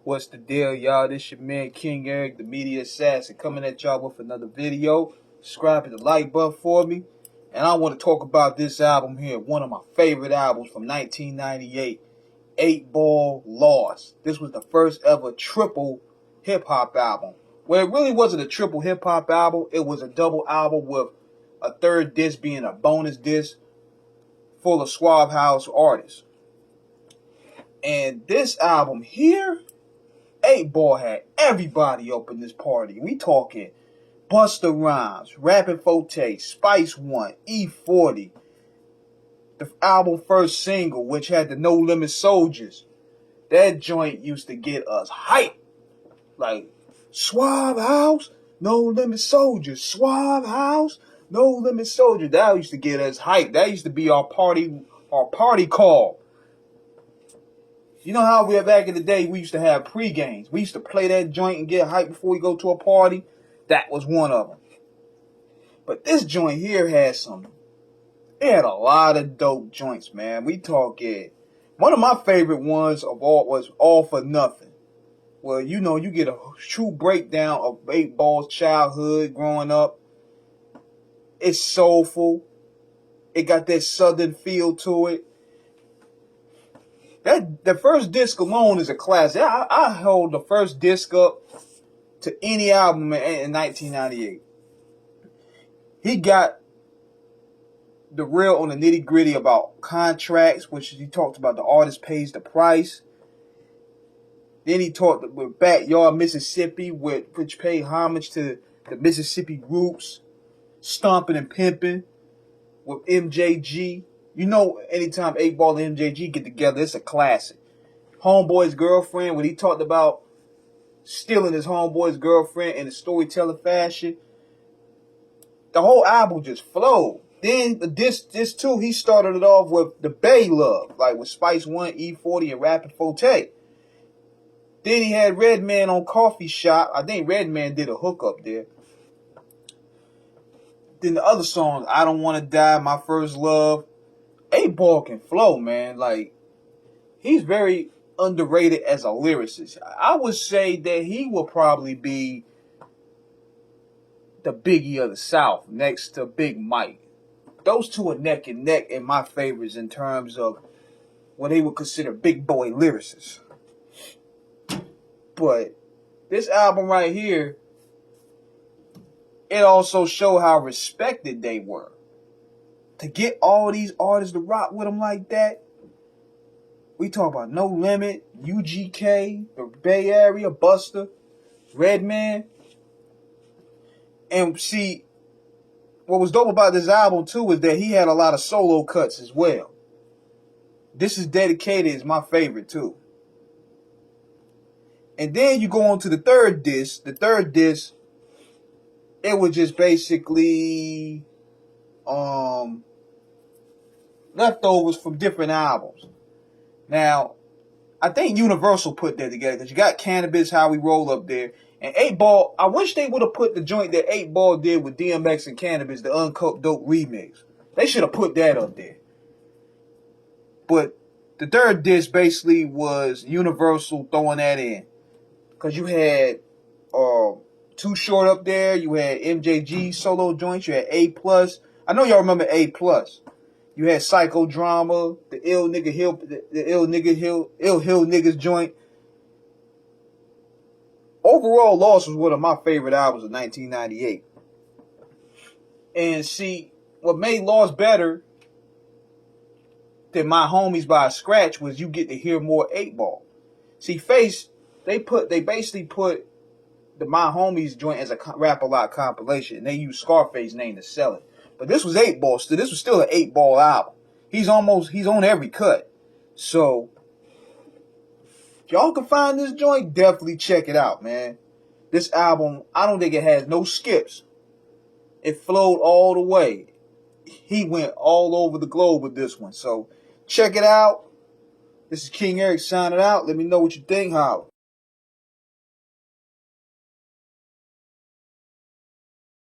What's the deal, y'all? This your man King Eric, the media assassin, coming at y'all with another video. Subscribe and the like button for me. And I want to talk about this album here, one of my favorite albums from 1998, 8-Ball Lost. This was the first ever triple hip-hop album. Well, it really wasn't a triple hip-hop album. It was a double album with a third disc being a bonus disc full of Suave House artists. And this album here, 8-Ball had everybody up in this party. We talking Busta Rhymes, Rappin' Forte, Spice One, E40. The album first single, which had the No Limit Soldiers. That joint used to get us hype. Like, Suave House, No Limit Soldiers. Suave House, No Limit Soldiers. That used to get us hype. That used to be our party call. You know how back in the day we used to have pre-games. We used to play that joint and get hyped before we go to a party. That was one of them. But this joint here had it had a lot of dope joints, man. We talking. One of my favorite ones of all was All for Nothing. Well, you know, you get a true breakdown of 8-Ball's childhood growing up. It's soulful. It got that southern feel to it. The first disc alone is a classic. I hold the first disc up to any album in 1998. He got the real on the nitty gritty about contracts, which he talked about the artist pays the price. Then he talked with Backyard Mississippi, which paid homage to the Mississippi roots, Stomping and Pimping with MJG. You know, anytime 8-Ball and MJG get together, it's a classic. Homeboy's Girlfriend, when he talked about stealing his homeboy's girlfriend in a storytelling fashion. The whole album just flowed. Then this too, he started it off with the Bay Love, like with Spice One, E40, and Rappin' Forte. Then he had Redman on Coffee Shop. I think Redman did a hookup there. Then the other songs, I Don't Want to Die, My First Love. 8-Ball can flow, man. Like, he's very underrated as a lyricist. I would say that he will probably be the Biggie of the South next to Big Mike. Those two are neck and neck in my favorites in terms of what they would consider big boy lyricists. But this album right here, it also showed how respected they were. To get all these artists to rock with them like that, we talk about No Limit, UGK, the Bay Area, Busta, Redman. And see, what was dope about this album too is that he had a lot of solo cuts as well. This Is Dedicated is my favorite too. And then you go on to the third disc. The third disc, it was just basically leftovers from different albums. Now, I think Universal put that together because you got Cannabis, How We Roll up there. And 8-Ball, I wish they would have put the joint that 8-Ball did with DMX and Cannabis, the Uncut Dope remix. They should have put that up there. But the third disc basically was Universal throwing that in. Because you had Too Short up there, you had MJG solo joints, you had A+. I know y'all remember A+. You had Psychodrama, the Ill Hill Niggas joint. Overall, Lost was one of my favorite albums of 1998. And see, what made Lost better than My Homies by a Scratch was you get to hear more 8-Ball. See, Face, they basically put the My Homies joint as a Rap-A-Lot compilation, and they used Scarface's name to sell it. But this was 8-Ball. So this was still an 8-Ball album. He's on every cut. So, if y'all can find this joint, definitely check it out, man. This album, I don't think it has no skips. It flowed all the way. He went all over the globe with this one. So, check it out. This is King Eric signing out. Let me know what you think, Holla.